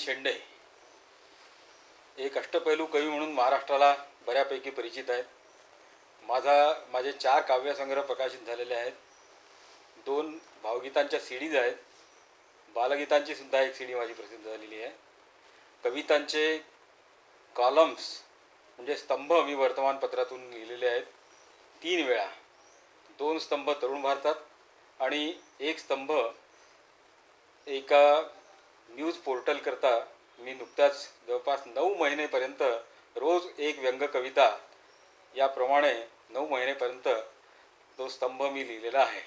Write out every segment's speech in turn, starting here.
शेंडे एक अष्टपैलू कवी म्हणून महाराष्ट्राला बऱ्यापैकी परिचित आहेत. माझे 4 काव्यसंग्रह प्रकाशित झालेले आहेत. 2 भावगीतांच्या सीडीज आहेत. बालगीतांची सुद्धा एक सीडी माझी प्रसिद्ध झालेली आहे. कवितांचे कॉलम्स म्हणजे स्तंभ मी वर्तमानपत्रातून लिहिलेले आहेत 3 वेळा. 2 स्तंभ तरुण भारतात आणि 1 स्तंभ एका न्यूज पोर्टल करता मी नुकत्याच जवळपास 9 महिनेपर्यंत रोज एक व्यंग कविता याप्रमाणे 9 महिनेपर्यंत तो स्तंभ मी लिहिलेला आहे.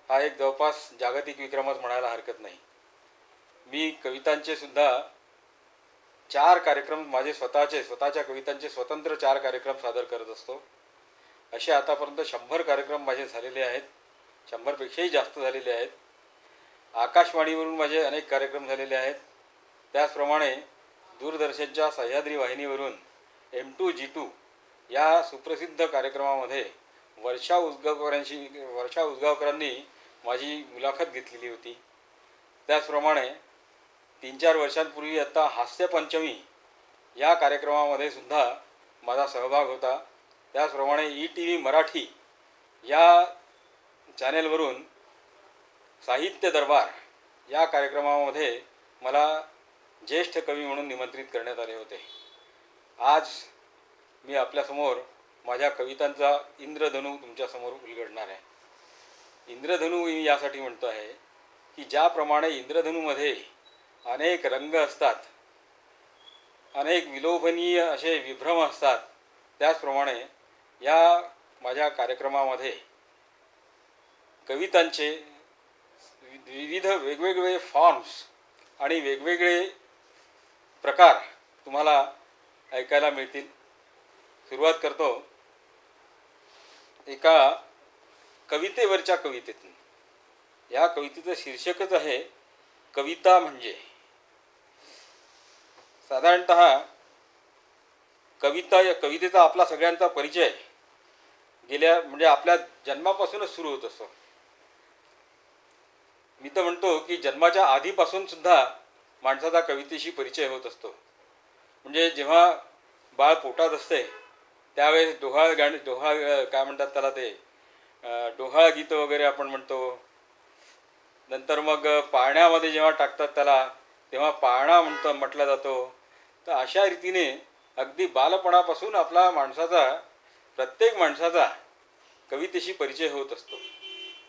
हा एक जवळपास जागतिक विक्रमच म्हणायला हरकत नाही. मी कवितांचे सुद्धा 4 कार्यक्रम माझे स्वतःच्या कवितांचे स्वतंत्र 4 कार्यक्रम सादर करत असतो. असे आतापर्यंत 100 कार्यक्रम माझे झालेले आहेत. 100पेक्षाही जास्त झालेले आहेत. आकाशवाणीवरून माझे अनेक कार्यक्रम झालेले आहेत. त्याचप्रमाणे दूरदर्शनच्या सह्याद्री वाहिनीवरून M2 G2 या सुप्रसिद्ध कार्यक्रमामध्ये वर्षा उसगावकरांनी माझी मुलाखत घेतलेली होती. त्याचप्रमाणे 3-4 वर्षांपूर्वी आता हास्यपंचमी या कार्यक्रमामध्ये सुद्धा माझा सहभाग होता. त्याचप्रमाणे ETV मराठी या चॅनेलवरून साहित्य दरबार या कार्यक्रमामध्ये मला ज्येष्ठ कवी म्हणून निमंत्रित करण्यात आले होते. आज मी आपल्यासमोर माझ्या कवितांचा इंद्रधनू तुमच्यासमोर उलगडणार आहे. इंद्रधनू मी यासाठी म्हणतो आहे की ज्याप्रमाणे इंद्रधनूमध्ये अनेक रंग असतात, अनेक विलोभनीय असे विभ्रम असतात, त्याचप्रमाणे या माझ्या कार्यक्रमामध्ये कवितांचे विविध वेगवेगळे फॉर्म्स आणि वेगवेगळे प्रकार तुम्हाला ऐकायला मिळतील. सुरुवात करतो एका कवितेवरच्या कवितेतून. या कवितेचं शीर्षकच आहे कविता म्हणजे. साधारणतः कवितेचा आपला सगळ्यांचा परिचय म्हणजे आपल्या जन्मापासूनच सुरू होत असतो. मी तर म्हणतो की जन्माच्या आधीपासून सुद्धा माणसाचा कवितेशी परिचय होत असतो. म्हणजे जेव्हा बाळ पोटात असते त्यावेळेस डोहाळ काय म्हणतात त्याला, ते डोहाळ गीतं वगैरे आपण म्हणतो. नंतर मग पाळण्यामध्ये जेव्हा टाकतात त्याला तेव्हा पाळणा म्हटला जातो. तर अशा रीतीने अगदी बालपणापासून प्रत्येक माणसाचा कवितेशी परिचय होत असतो.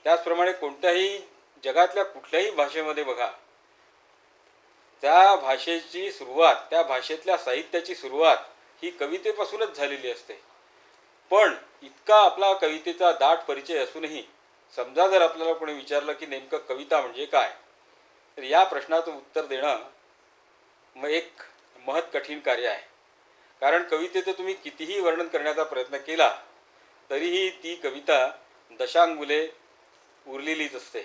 त्याचप्रमाणे कोणत्याही जगातल्या कुठल्याही भाषेमध्ये बघा, त्या भाषेची सुरुवात, त्या भाषेतल्या साहित्याची सुरुवात ही कवितेपासूनच झालेली असते. पण इतका आपला कवितेचा दाट परिचय असूनही समजा जर आपल्याला कोणी विचारलं की नेमकं कविता म्हणजे काय, तर या प्रश्नाचं उत्तर देणं मग एक महत कठीण कार्य आहे. कारण कवितेचं तुम्ही कितीही वर्णन करण्याचा प्रयत्न केला तरीही ती कविता दशांगुले उरलेलीच असते.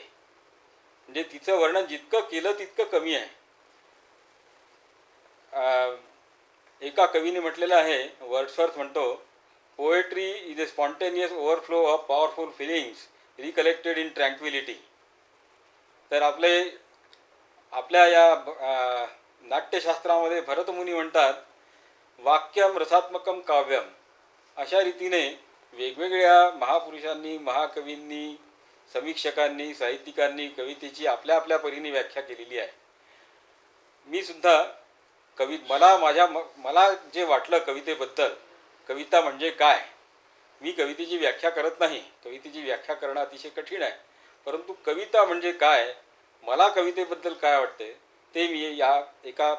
म्हणजे तिचं वर्णन जितकं केलं तितकं कमी आहे. एका कवीने म्हटलेलं आहे, वर्ड्सवर्थ म्हणतो, poetry is a spontaneous overflow of powerful feelings recollected in tranquillity. तर आपल्या या नाट्यशास्त्रामध्ये भरतमुनी म्हणतात, वाक्यम रसात्मकम काव्यम. अशा रीतीने वेगवेगळ्या महापुरुषांनी, महाकवींनी, समीक्षकांनी, साहित्यिकांनी कवितेची आपल्या आपल्या परीने व्याख्या केलेली आहे. मी सुद्धा मला जे वाटलं कवितेबद्दल, कविता म्हणजे काय, मी कवितेची व्याख्या करत नाही. कवितेची व्याख्या करणं अतिशय कठीण आहे. परंतु कविता म्हणजे काय, मला कवितेबद्दल काय वाटते ते मी या एका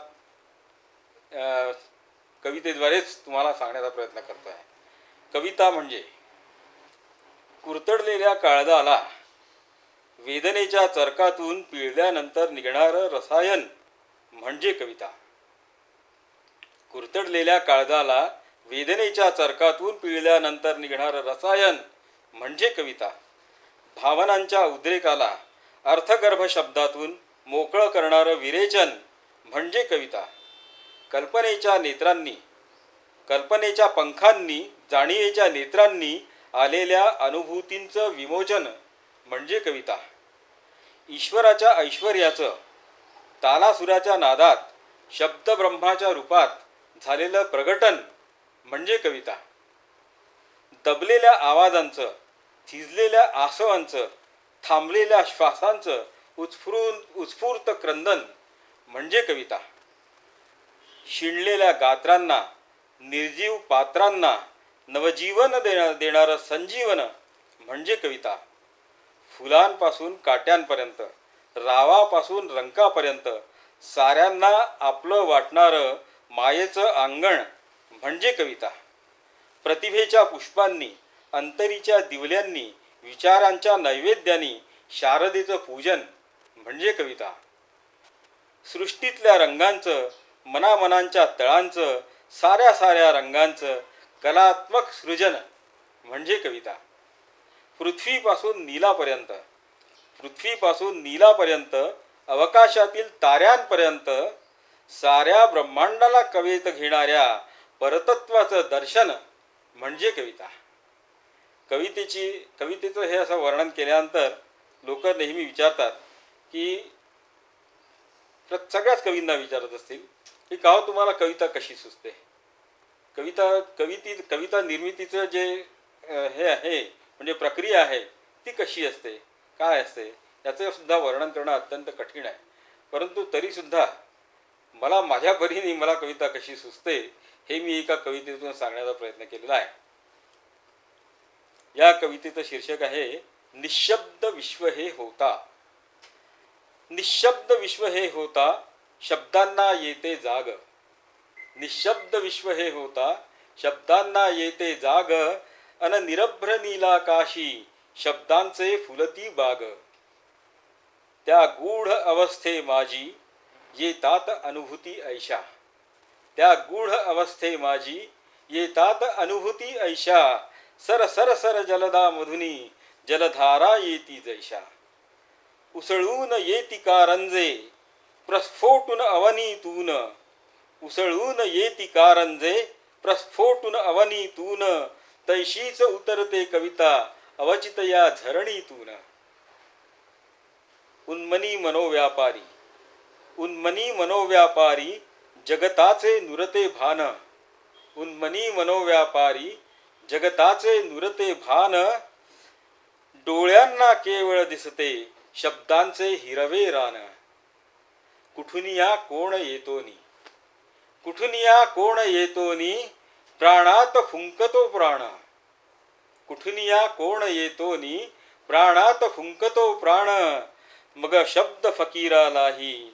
कवितेद्वारेच तुम्हाला सांगण्याचा प्रयत्न करतो आहे. कविता म्हणजे कुरतडलेल्या काळजाला वेदनेच्या चरकातून पिळल्यानंतर निघणारं रसायन म्हणजे कविता. कुरतडलेल्या काळजाला वेदनेच्या चरकातून पिळल्यानंतर निघणारं रसायन म्हणजे कविता. भावनांच्या उद्रेकाला अर्थगर्भ शब्दातून मोकळं करणारं विरेचन म्हणजे कविता. कल्पनेच्या पंखांनी, जाणीवेच्या नेत्रांनी आलेल्या अनुभूतींचं विमोचन म्हणजे कविता. ईश्वराच्या ऐश्वर्याचं तालासुराच्या नादात शब्दब्रह्माच्या रूपात झालेलं प्रगटन म्हणजे कविता. दबलेल्या आवाजांचं, थिजलेल्या आसवांचं, थांबलेल्या श्वासांचं उत्स्फूर्त क्रंदन म्हणजे कविता. शिणलेल्या गात्रांना, निर्जीव पात्रांना नवजीवन देणारं संजीवन म्हणजे कविता. फुलांपासून काट्यांपर्यंत, रावापासून रंकापर्यंत साऱ्यांना आपलं वाटणारं मायेचं अंगण म्हणजे कविता. प्रतिभेच्या पुष्पांनी, अंतरीच्या दिवल्यांनी, विचारांच्या नैवेद्यानी शारदेचं पूजन म्हणजे कविता. सृष्टीतल्या रंगांचं, मनामनांच्या तळांचं, साऱ्या साऱ्या रंगांचं कलात्मक सृजन म्हणजे कविता. पृथ्वीपासून नीलापर्यंत अवकाशातील ताऱ्यांपर्यंत साऱ्या ब्रह्मांडाला कवेत घेणाऱ्या परतत्वाचं दर्शन म्हणजे कविता. कवितेचं हे असं वर्णन केल्यानंतर लोक नेहमी विचारतात की सगळ्याच कवींना विचारत असतील की का हो तुम्हाला कविता कशी सुचते. कविता निर्मितीचं जे हे आहे म्हणजे प्रक्रिया आहे ती कशी असते, काय असते, याचं सुद्धा वर्णन करणं अत्यंत कठीण आहे. परंतु तरीसुद्धा मला माझ्या परीने मला कविता कशी सुचते हे मी एका कवितेतून सांगण्याचा प्रयत्न केलेला आहे. या कवितेचं शीर्षक आहे निशब्द विश्व हे होता. निशब्द विश्व हे होता, शब्दांना येते जाग. निशब्द विश्व हे होता, शब्दांना येते जाग. अन निरभ्र नीलाकाशी शब्दांचे फुलती बाग. त्या गूढ अवस्थे माझी येतात अनुभूती ऐशा. त्या गूढ अवस्थे माझी येतात अनुभूती ऐशा. सर सर सर जलदा मधुनी जलधारा येती जैशा. उसळून येती कारंजे प्रस्फोटून अवनीतून. उसळून येती कारंजे प्रस्फोटून अवनीतून. तैशीच उतरते कविता अवचित या झरणीतून. उन्मनी मनोव्यापारी जगताचे नुरते भान. उन्मनी मनोव्यापारी जगताचे नुरते भान. डोळ्यांना केवळ दिसते शब्दांचे हिरवे रान. कुठुनिया कोण येतोनी, कुठुनिया कोण येतोनी, प्राणात फुंकतो प्राण. कुठुनिया कोण येतोनी, प्राणात फुंकतो प्राण. मग शब्द फकीरालाही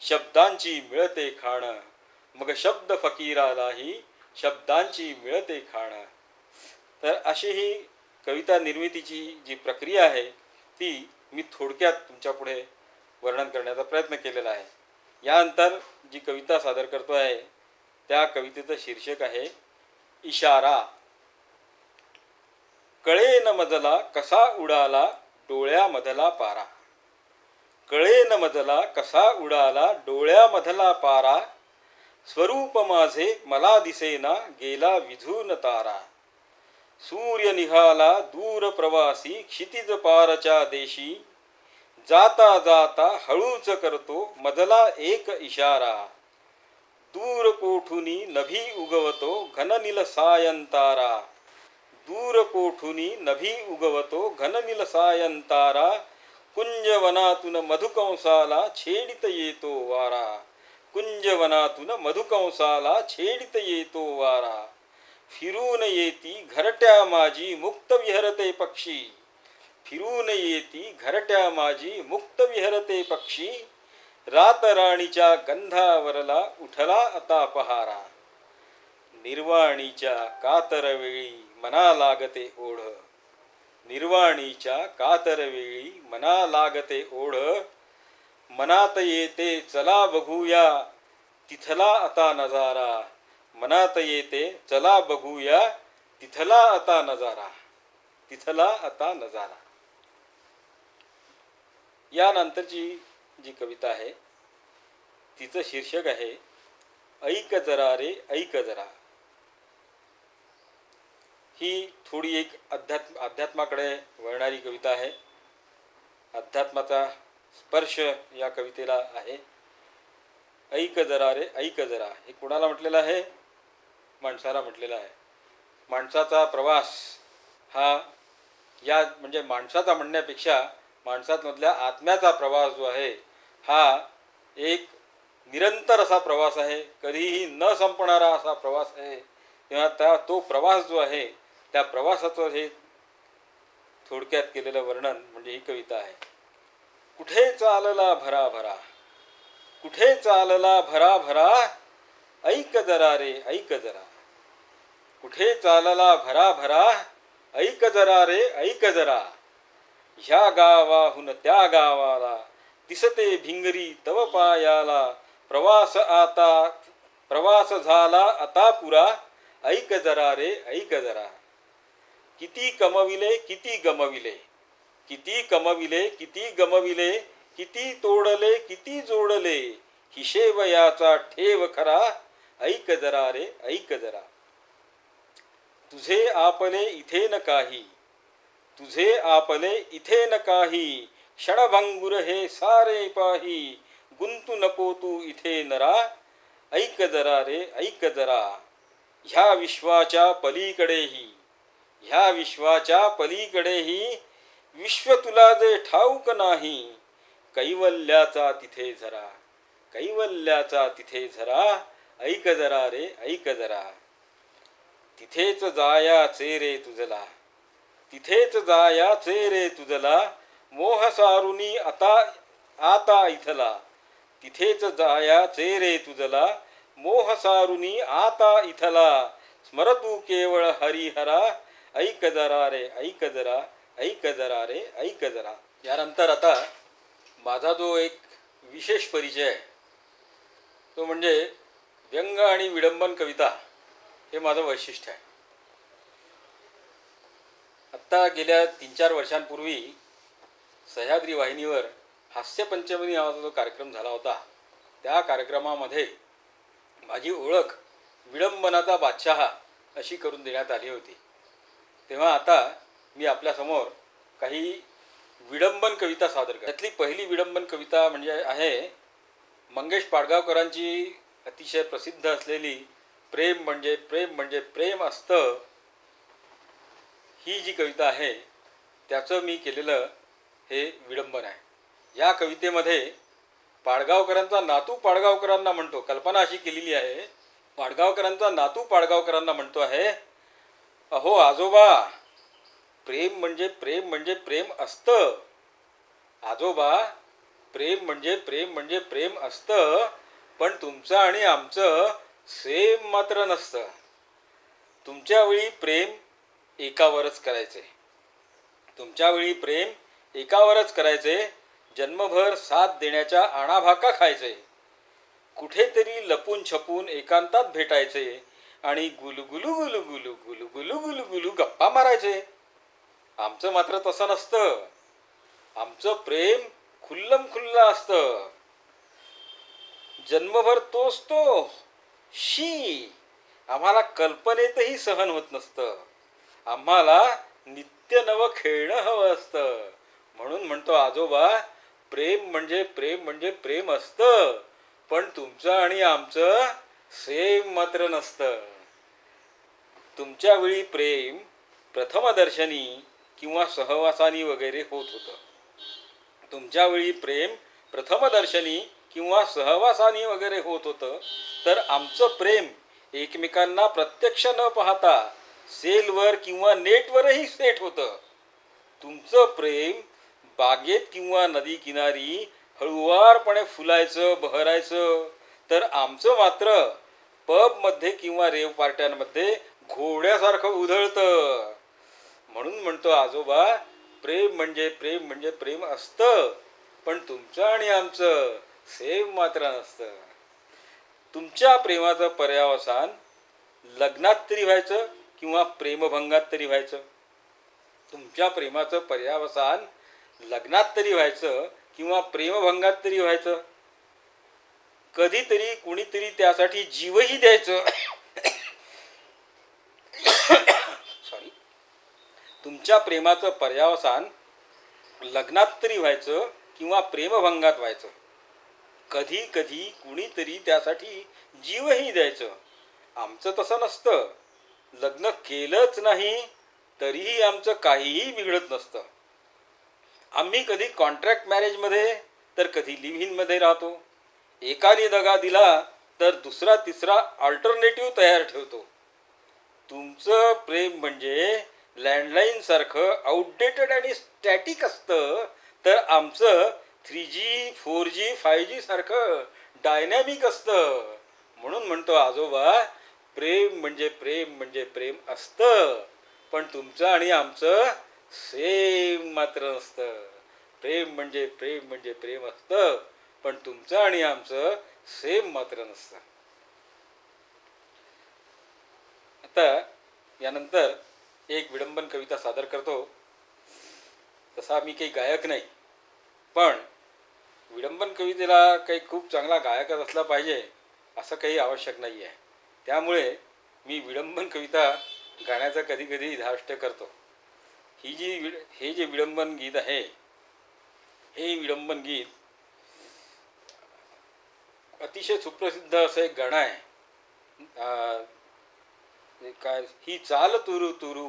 शब्दांची मिळते खाण. मग शब्द फकीरालाही शब्दांची मिळते खाण. तर अशी ही कविता निर्मितीची जी प्रक्रिया आहे ती मी थोडक्यात तुमच्या पुढे वर्णन करण्याचा प्रयत्न केलेला आहे. यानंतर जी कविता सादर करतो आहे त्या कवितेचं शीर्षक आहे इशारा. कळेन मजला कसा उडाला डोळ्यामधला पारा. कळेन मजला कसा उडाला डोळ्यामधला पारा. स्वरूप माझे मला दिसेना गेला विझून तारा. सूर्य निघाला दूर प्रवासी क्षितिज पारच्या देशी. जाता जाता हळूच करतो मजला एक इशारा. दूर कोठुनी नभी उगवतो घननील सायंतारा. दूर कोठुनी नभी उगवतो घननील सायंतारा. कुंजवनातून मधुकंसाला छेडित येतो वारा. कुंजवनातून मधुकंसाला छेडित येतो वारा. फिरून येती घरट्या माझी मुक्त विहरते पक्षी. फिरून येती घरट्या माझी मुक्त विहरते पक्षी. रातराणीच्या गंधावरला उठला आता पहारा. निर्वाणीच्या कातरवेळी मना लागते ओढ. निर्वाणीच्या कातरवेळी मना लागते ओढ. मनात येते चला बघूया तिथला आता नजारा. मनात येते चला बघूया तिथला आता नजारा. तिथला आता नजारा. यानंतरची जी कविता आहे तिचं शीर्षक आहे ऐक जरा रे ऐक जरा. ही थोडी एक अध्यात्माकडे वळणारी कविता आहे. अध्यात्माचा स्पर्श या कवितेला आहे. ऐक जरा रे ऐक जरा. हे कोणाला म्हटलेलं आहे? माणसाला म्हटलेलं आहे. माणसाचा प्रवास हा या म्हणजे माणसाचा म्हणण्यापेक्षा माणसातमधल्या आत्म्याचा प्रवास जो आहे हा एक निरंतर असा प्रवास आहे, कधीही न संपणारा असा प्रवास आहे. तेव्हा तो प्रवास जो आहे त्या प्रवासाचं हे थोडक्यात केलेलं वर्णन म्हणजे ही कविता आहे. कुठे चालला भरा भरा, कुठे चालला भरा भरा, ऐक जरा रे ऐक जरा. कुठे चालला भरा भरा, ऐक जरा रे ऐक जरा. ह्या गावाहून त्या गावाला, दिसते भिंगरी तव पायाला. प्रवास झाला आता पुरा, ऐक जरा रे ऐक जरा. किती कमविले किती गमविले, किती कमविले किती गमविले, किती तोडले किती जोडले, हिशेब याचा ठेव खरा, ऐक जरा रे ऐक जरा. तुझे आपले इथे न काही, तुझे आपले इथे न काही, क्षणभंगुर हे सारे पाही. गुंतू नको तू इथे नरा, ऐक जरा रे ऐक जरा. ह्या विश्वाच्या पलीकडेही, ह्या विश्वाच्या पलीकडेही, विश्व तुला जे ठाऊक नाही. कैवल्याचा तिथे झरा, कैवल्याचा तिथे झरा, ऐक जरा रे ऐक जरा. तिथेच जायाचे रे तुझला, तिथेच जायाचे रे तुझला. मोह सारुनी आता इथला, तिथेच जायाचे रे तुझला. मोह सारुनी आता इथला. स्मर तू केवळ हरिहरा, ऐक जरा रे ऐक जरा, ऐक जरा रे ऐक जरा. यानंतर आता माझा जो एक विशेष परिचय आहे तो म्हणजे व्यंग आणि विडंबन कविता हे माझं वैशिष्ट्य आहे. आत्ता गेल्या 3-4 वर्षांपूर्वी सह्याद्री वाहिनीवर हास्यपंचमी नावाचा जो कार्यक्रम झाला होता त्या कार्यक्रमामध्ये माझी ओळख विडंबनाचा बादशाह अशी करून देण्यात आली होती. तेव्हा आता मी आपल्यासमोर काही विडंबन कविता सादर करतो. त्यातली पहिली विडंबन कविता म्हणजे आहे मंगेश पाडगावकरांची अतिशय प्रसिद्ध असलेली प्रेम म्हणजे प्रेम म्हणजे प्रेम असतं, ही जी कविता आहे त्याचं मी केलेलं हे विडंबन आहे. या कवितेमध्ये पाडगावकरांचा नातू पाडगावकरांना म्हणतो, कल्पना अशी केलेली आहे, पाडगावकरांचा नातू पाडगावकरांना म्हणतो आहे, अहो आजोबा, प्रेम म्हणजे प्रेम म्हणजे प्रेम असतं. आजोबा, प्रेम म्हणजे प्रेम म्हणजे प्रेम असतं, पण तुमचं आणि आमचं सेम मात्र नसतं. तुमच्या वेळी प्रेम एकावरच करायचे, तुमच्या वेळी प्रेम एकावरच करायचे. जन्मभर साथ देण्याच्या आणाभाका खायचे. कुठेतरी लपून छपून एकांतात भेटायचे आणि गुलगुलू गुलगुलू गुलगुलू गुलगुलू गप्पा मारायचे. आमचं मात्र तसं नसतं. आमचं प्रेम खुल्लम खुल्ला असतं. जन्मभर तोच तो शी, आम्हाला कल्पनेतही सहन होत नसतं. आम्हाला नित्य नवं खेळणं हवं असतं. म्हणून म्हणतो आजोबा, प्रेम म्हणजे प्रेम म्हणजे प्रेम असतं, पण तुमचं आणि आमचं सेम मात्र नसतं. तुमच्या वेळी प्रेम प्रथमदर्शनी किंवा सहवासानी वगैरे होत होतं. तुमच्या वेळी प्रेम प्रथमदर्शनी किंवा सहवासानी वगैरे होत होतं, तर आमचं प्रेम एकमेकांना प्रत्यक्ष न पाहता सेलवर किंवा नेटवरही सेट होतं. तुमचं प्रेम बागेत किंवा नदी किनारी हळुवारपणे फुलायचं बहरायचं, तर आमचं मात्र पबमध्ये किंवा रेव पार्ट्यांमध्ये घोड्यासारखं उधळतं. म्हणून म्हणतो आजोबा, प्रेम म्हणजे प्रेम म्हणजे प्रेम असतं, पण तुमचं आणि आमचं सेम मात्र नसतं. तुमच्या प्रेमाचं पर्यावसान लग्नात तरी व्हायचं किंवा प्रेमभंगात तरी व्हायचं. तुमच्या प्रेमाचं पर्यावसान लग्नात तरी व्हायचं किंवा प्रेमभंगात तरी व्हायचं. कधीतरी कुणीतरी त्यासाठी जीवही द्यायचं. सॉरी. तुमच्या प्रेमाचं पर्यावसान लग्नात तरी व्हायचं किंवा प्रेमभंगात व्हायचं. कधी कधी कुणीतरी त्यासाठी जीवही द्यायचं. आमचं तसं नसतं. लग्न केलंच नाही तरीही आमचं काहीही बिघडत नसतं. आम्ही कधी कॉन्ट्रॅक्ट मॅरेजमध्ये तर कधी लिव्ह इनमध्ये राहतो. एकाने दगा दिला तर दुसरा तिसरा अल्टरनेटिव्ह तयार ठेवतो. तुमचं प्रेम म्हणजे लँडलाईन सारखं आउटडेटेड आणि स्टॅटिक असतं, तर आमचं 3G 4G 5G सारखं डायनॅमिक असतं. म्हणून म्हणतो आजोबा, प्रेम म्हणजे प्रेम म्हणजे प्रेम असतं, पण तुमचं आणि आमचं सेम मात्र नसतं. प्रेम म्हणजे प्रेम म्हणजे प्रेम असतं, पण तुमचं आणि आमचं सेम मात्र नसतं. आता यानंतर एक विडंबन कविता सादर करतो. तसा मी काही गायक नाही, पण विडंबन कवितेला काही खूप चांगला गायकच असला पाहिजे असं काही आवश्यक नाही आहे. त्यामुळे मी विडंबन कविता गाण्याचा कधी कधी धाष्ट करतो. हे जे विडंबन गीत आहे, हे विडंबन गीत अतिशय सुप्रसिद्ध असं एक गाणं आहे. काय, ही चाल तुरु तुरु,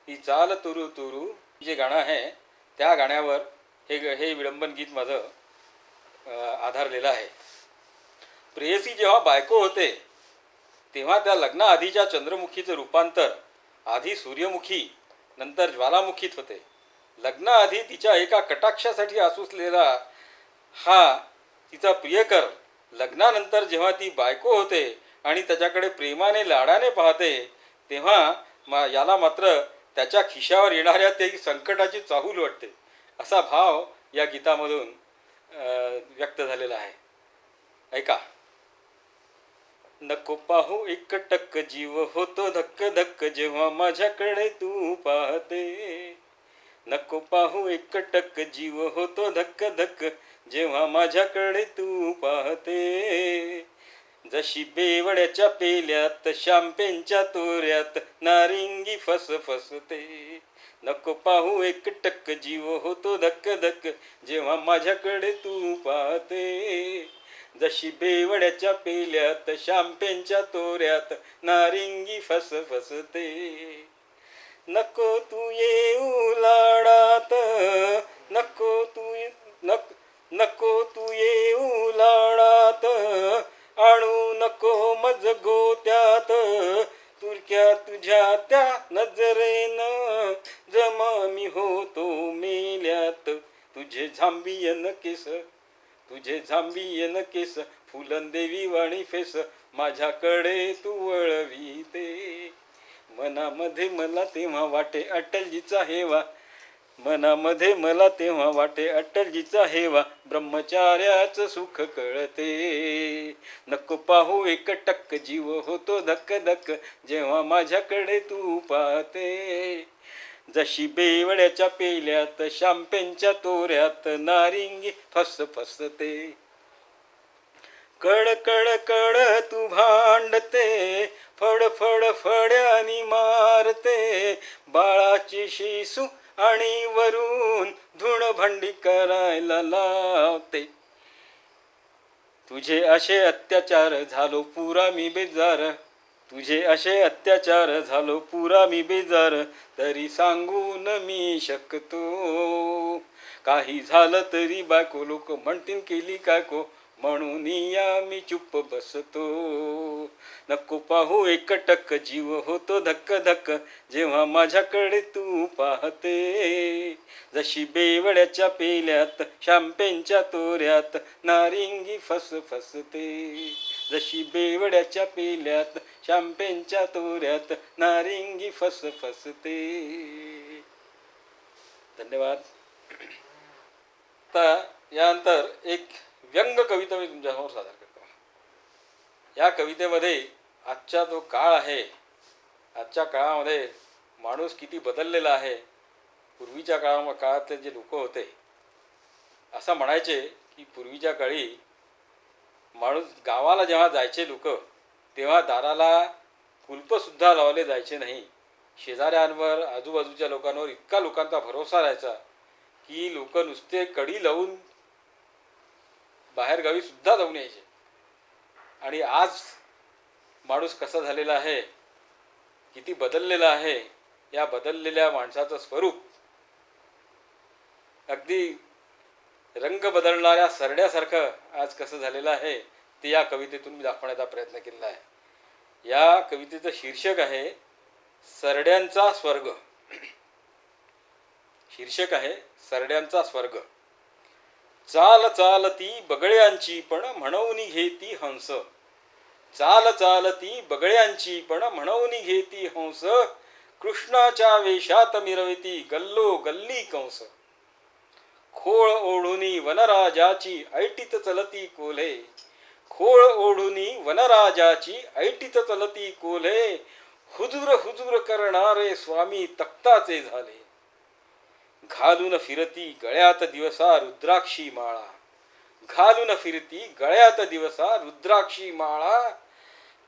ही चाल तुरु तुरु, जे गाणं आहे त्या गाण्यावर हे विडंबन गीत माझं आधारलेलं आहे. प्रेयसी जेव्हा बायको होते तेव्हा त्या लग्नाआधीच्या चंद्रमुखीचं रूपांतर आधी सूर्यमुखी नंतर ज्वालामुखीत होते. लग्नाआधी तिच्या एका कटाक्षासाठी आसुसलेला हा तिचा प्रियकर लग्नानंतर जेव्हा ती बायको होते आणि त्याच्याकडे प्रेमाने लाडाने पाहते तेव्हा याला मात्र त्याच्या खिशावर येणाऱ्या ते संकटाची चाहूल वाटते. असा भाव या गीतामधून व्यक्त झालेला आहे. ऐका. नको पाहू एकटक जीव होतो धक्क धक्क जेव्हा माझ्याकडे तू पाहते. नको पाहू एकटक जीव होतो धक्क धक्क जेव्हा माझ्याकडे तू पाहते. जशी बेवड्याच्या पेल्यात शॅम्पेनच्या तोऱ्यात नारिंगी फसफसते. नको पाहू एकटक जीव होतो धक्क धक्क जेव्हा माझ्याकडे तू पाहते. जशी बेवड्याच्या पेल्यात शॅम्पेनच्या तोऱ्यात नारिंगी फसफसते. नको तू येऊ लाडात, नको तू येऊ लाडात, आणू नको मज गोत्यात. तुरक्या तुझ्या त्या नजरेनं जमा मी होतो मेल्यात. तुझे झांबियन केस, तुझे झांबियन केस, फुलंदेवी वाणी फेस, माझ्याकडे तू वळवीते. मनामध्ये मला तेव्हा वाटे अटलजीचा हेवा, मनामध्ये मला तेव्हा वाटे अटलजीचा हेवा, ब्रह्मचार्याचं सुख कळते. नको पाहू एकटक जीव होतो धक्क धक्क जेव्हा माझ्याकडे तू पाहते. जशी बेवड्याच्या पेल्यात शॅम्पेनच्या तोऱ्यात नारिंगी फसफसते. कड कड कड तू भांडते, फड फड फड्यानी मारते. बाळाची शिसू आणि वरून धुण भांडी करायला लावते. तुझे असे अत्याचार झालो पुरा मी बेजार, तुझे असे अत्याचार झालो पुरा मी बेजार. तरी सांगून मी शकतो, काही झालं तरी बायको लोक म्हणतील केली काय को, म्हणून या मी चुप्प बसतो. नको पाहू एकटक जीव होतो धक्क धक्क जेव्हा माझ्याकडे तू पाहते. जशी बेवड्याच्या पेल्यात शॅम्पेनच्या तोऱ्यात नारिंगी फसफसते. जशी बेवड्याच्या पेल्यात शॅम्पेनच्या तोऱ्यात नारिंगी फसफसते. धन्यवाद. आता यानंतर एक व्यंग कविता मी तुमच्यासमोर सादर करतो. या कवितेमध्ये आजचा जो काळ आहे, आजच्या काळामध्ये माणूस किती बदललेला आहे. पूर्वीच्या काळातले जे लोक होते, असं म्हणायचे की पूर्वीच्या काळी माणूस गावाला जेव्हा जायचे लोक तेव्हा दाराला कुलपसुद्धा लावले जायचे नाही. शेजाऱ्यांवर आजूबाजूच्या लोकांवर इतका लोकांचा भरोसा राहायचा की लोक नुसते कडी लावून बाहेरगावी सुद्धा जाऊन यायचे. आणि आज माणूस कसा झालेला आहे, किती बदललेला आहे, या बदललेल्या माणसाचं स्वरूप अगदी रंग बदलणाऱ्या सरड्यासारखं आज कसं झालेलं आहे ते या कवितेतून मी दाखवण्याचा प्रयत्न केलेला आहे. या कवितेचं शीर्षक आहे सरड्यांचा स्वर्ग. शीर्षक आहे सरड्यांचा स्वर्ग. चाल चालती बगळ्यांची पण म्हणून घेती हंस. चाल चालती बगळ्यांची पण म्हणून घेती हंस. कृष्णाच्या वेशात मिरविती गल्लो गल्ली कंस. खोळ ओढुनी वनराजाची ऐटीत चलती कोल्हे. खोळ ओढुनी वनराजाची ऐटीत चलती कोल्हे. हुजूर हुजूर करणारे स्वामी तख्ताचे झाले. घालून फिरती गळ्यात दिवसा रुद्राक्षी माळा. घालून फिरती गळ्यात दिवसा रुद्राक्षी माळा.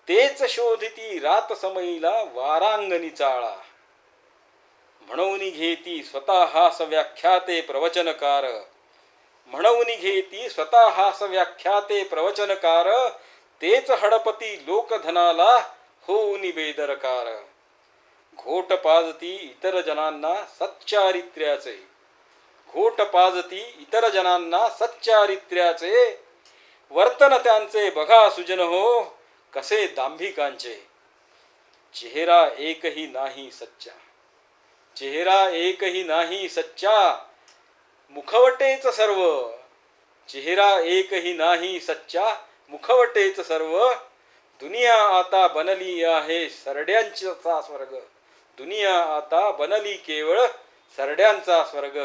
तेच शोधिती रात समयीला वारांगणी चाळा. म्हणून घेती स्वतःस व्याख्याते प्रवचनकार. म्हणून घेती स्वतःस व्याख्याते प्रवचनकार. तेच हडपती लोकधनाला होऊन बेदरकार. घोट पाजती इतर जनांना सच्चारित्र्याचे. घोट पाजती इतर जनांना सच्चारित्र्याचे. वर्तन त्यांचे बघा सुजन हो कसे दांभिकांचे. चेहरा एकही नाही सच्चा. चेहरा एकही नाही सच्चा. मुखवटेच सर्व. चेहरा एकही नाही सच्चा. मुखवटेच सर्व. दुनिया आता बनली आहे सरड्यांचा स्वर्ग. दुनिया आता बनली केवळ सरड्यांचा स्वर्ग.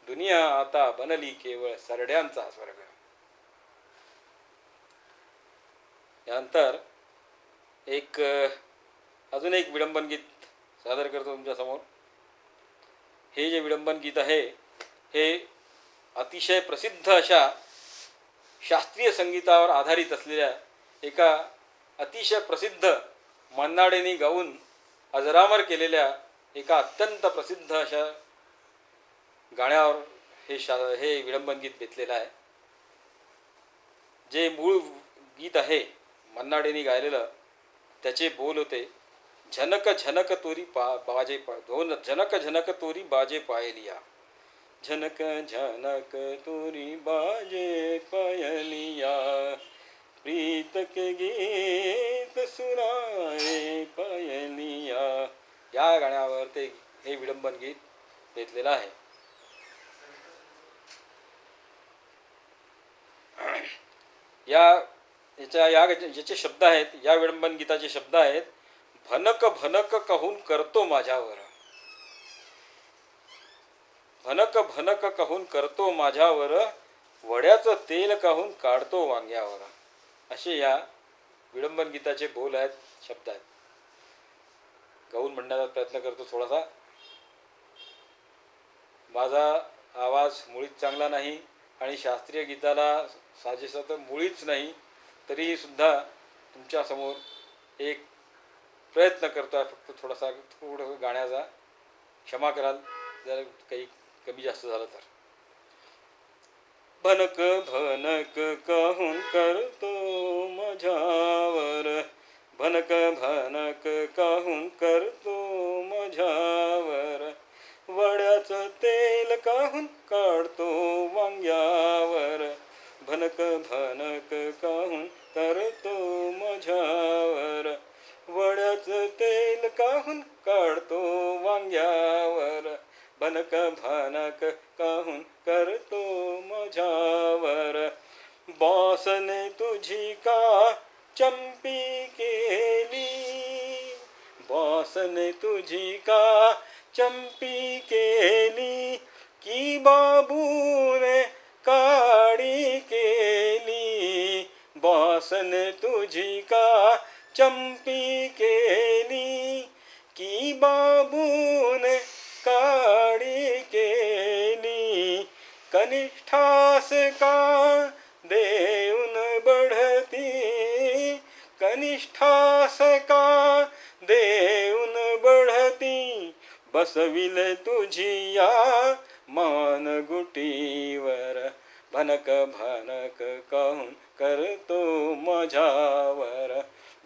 दुनिया आता बनली केवळ सरड्यांचा स्वर्ग. यानंतर अजून एक विडंबन गीत सादर करतो तुमच्यासमोर. हे जे विडंबन गीत आहे हे अतिशय प्रसिद्ध अशा शास्त्रीय संगीतावर आधारित असलेल्या एका अतिशय प्रसिद्ध मन्नाडेंनी गाऊन अजरामर केलेल्या एका अत्यंत प्रसिद्ध अशा गाण्यावर हे विडंबन गीत बेतलेलं आहे. जे मूळ गीत आहे मन्नाडेंनी गायलेलं त्याचे बोल होते झनक झनक तोरी बाजे दोन झनक झनक तोरी बाजे पायलिया. झनक झनक तोरी बाजे पायलिया. प्रीत के गीत सुनाए पायलिया. या गाण्यावर हे विडंबन गीत बेतलेलं आहे. याचे शब्द आहेत, या विडंबन गीताचे शब्द आहेत भनक भनक कहून करतो माझ्यावर. भनक भनक कहून करतो माझ्यावर. वड्याचं तेल कहून काढतो वांग्यावर. असे या विडंबन गीताचे बोल आहेत, शब्द आहेत. गाऊन म्हणण्याचा प्रयत्न करतो थोडासा. माझा आवाज मुळीच चांगला नाही आणि शास्त्रीय गीताला साजेसा तर मुळीच नाही, तरीही सुद्धा तुमच्यासमोर एक प्रयत्न करतो आहे. फक्त थोडं गाण्याचा क्षमा कराल जर काही कमी जास्त झालं तर. भनक भनक कहून करतो माझ्यावर. भनक भनक कहून करतो माझ्यावर. वड्याचं तेल कहून काढतो वांग्यावर. भनक भनक कहून करतो माझ्यावर. वड्याचं तेल कहून काढतो वांग्यावर. भनक भनक कहून करतो माझ्यावर. बासने तुझी का चंपी केली. बासने तुझी का चंपी केली. की बाबूने काडी केली. बासने तुझी का चंपी केली. की बाबूने काडी केली. कनिष्ठास का देऊन बढ़ती. कनिष्ठास का देऊन बढ़ती. बसविले तुझी या मानगुटीवर. भनक भनक कहून करतो माझ्यावर,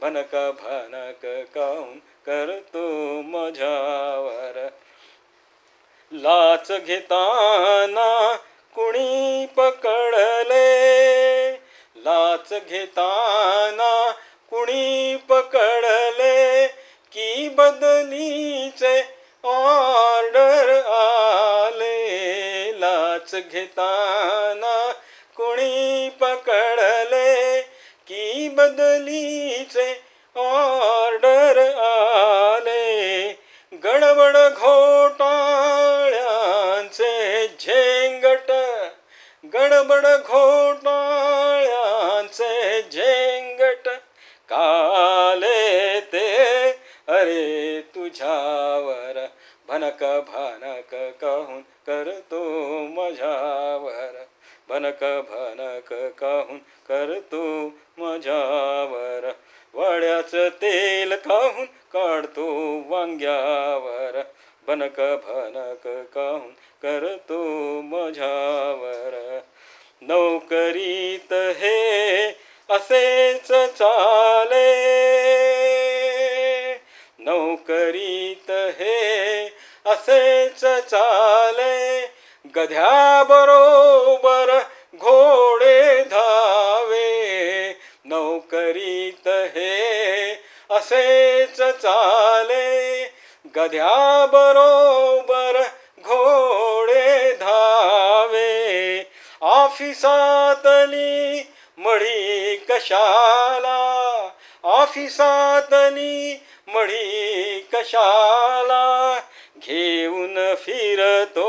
भनक भनक कहून करतो माझ्यावर. लाच घेताना कुणी पकडले, लाच घेताना कुणी पकडले, की बदलीचे ऑर्डर आले. लाच घेताना कुणी पकडले, की बदलीचे ऑर्डर आले. गडबड घोटाळ्यांचे झेंगट, गडबड घोटाळ्यांचे झेंगट, काले ते अरे तुझ्यावर. भनक भनक कहून करतो माझ्यावर, भनक भनक कहून करतो माझ्यावर. वड्याचं तेल कहून काढतो वांग्यावर, भनक भनक कहून करतो माझ्यावर. नोकरीत हे असेच चाले, नोकरीत हे असेच चाले. गध्याबरोबर घोडे धावे, नोकरीत हे असेच चाले. गध्याबरोबर घोडे धावे. ऑफिसातली मढी कशाला, ऑफिसातली मढी कशाला. घेऊन फिरतो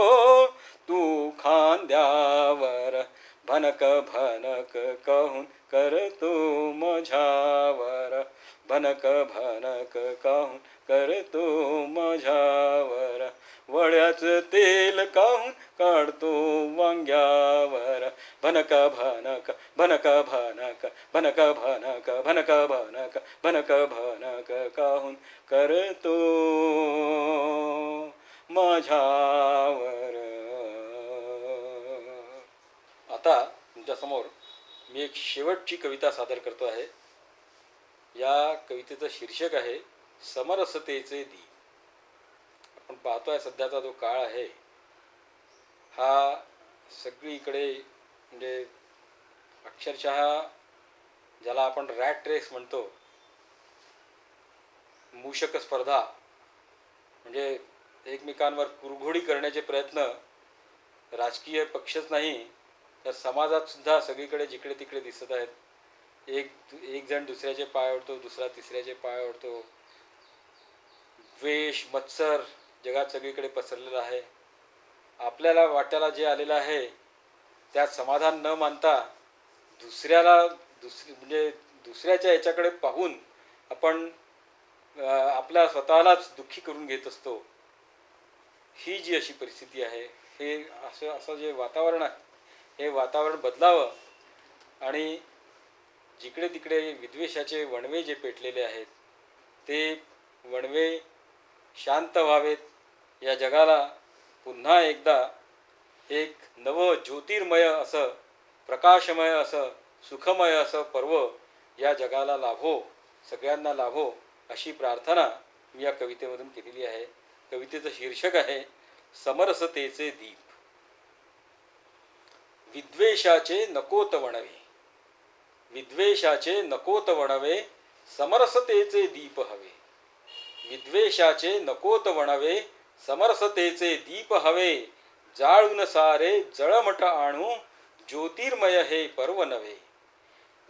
तू खांद्यावर, भनक भनक कहून करतो माझ्यावर, भनक भनक कहून करतो माझ्यावर. वड्याचं तेल कहून काढतो वांग्यावर, भनक भनक भनक भनक भनक भनक भनक भनक भनक भनक कहून करतो माझ्यावर. आता तुमच्यासमोर मी एक शेवटची कविता सादर करतो आहे. या कवितेचं शीर्षक आहे समरसतेचे दीप. आपण पाहतोय सध्याचा जो काळ आहे हा सगळीकडे म्हणजे अक्षरशः ज्याला आपण रॅट रेस म्हणतो, मूषक स्पर्धा, म्हणजे एकमेकांवर कुरघोडी करण्याचे प्रयत्न राजकीय पक्षच नाही तर समाजात सुद्धा सगळीकडे जिकडे तिकडे दिसत आहेत. एक जण दुसऱ्याचे पाय ओढतो, दुसरा तिसऱ्याचे पाय ओढतो. द्वेष मत्सर जगात सगळीकडे पसरलेला आहे. आपल्याला वाट्याला जे आलेलं आहे त्यात समाधान न मानता दुसऱ्याच्या याच्याकडे पाहून आपण आपल्या स्वतःलाच दुःखी करून घेत असतो. ही जी अशी परिस्थिती आहे, हे असं जे वातावरण आहे हे वातावरण बदलावं आणि जिकडे तिकडे विद्वेषाचे वणवे जे पेटलेले आहेत ते वणवे शांत व्हावेत. या जगाला पुन्हा एकदा एक नवं ज्योतिर्मय असं, प्रकाशमय असं, सुखमय असं पर्व या जगाला लाभो, सगळ्यांना लाभो अशी प्रार्थना मी या कवितेमधून केलेली आहे. कवितेचं शीर्षक आहे समरसतेचे दीप. विद्वेषाचे नकोत वणवे, विद्वेषाचे नकोत वणवे, समरसतेचे दीप हवे. विद्वेषाचे नकोत वणवे, समरसतेचे दीप हवे. जाळून सारे जळमट आणू, ज्योतिर्मय हे पर्व नवे.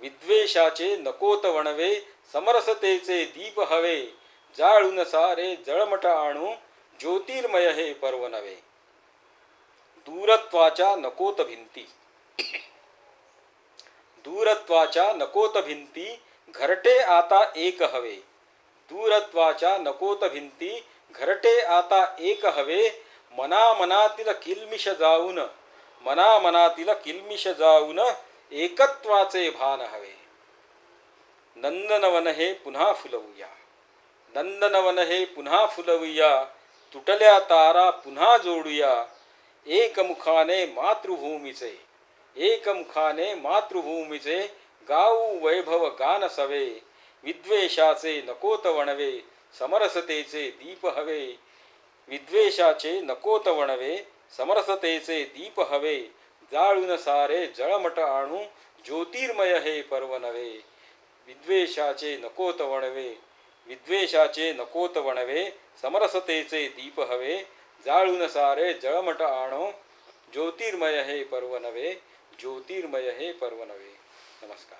विद्वेषाचे नकोत वणवे, समरसतेचे दीप हवे. जाळून सारे जळमट आणू, ज्योतिर्मय हे पर्व नवे. दूरत्वाच्या नकोत भिंती, दूरत्वाच्या नकोत भिंती, घरटे आता एक हवे. दूरत्वाच्या नकोत भिंती, घरटे आता एक हवे. मनामनातील किलमिष जाऊन, मनामनातील किलमिष जाऊन, एकत्वाचे भान हवे. नंदनवन हे पुन्हा फुलवूया, नंदनवन हे पुन्हा फुलवूया. तुटल्या तारा पुन्हा जोडूया, एकमुखाने मातृभूमीचे, एकमुखाने मातृभूमीचे गाऊ वैभव गान सवे. विद्वेषाचे नकोत वणवे समरसतेचे दीप हवे. विद्वेषाचे नकोत वणवे समरसतेचे दीप हवे. जाळून सारे जळमट आणू ज्योतिर्मय हे पर्व नवे. विद्वेषाचे नकोत वणवे विद्वेषाचे नकोत वणवे समरसतेचे दीप हवे. जाळून सारे जळमट आणू ज्योतिर्मय हे पर्व नवे. ज्योतिर्मय हे पर्व नवे. नमस्कार.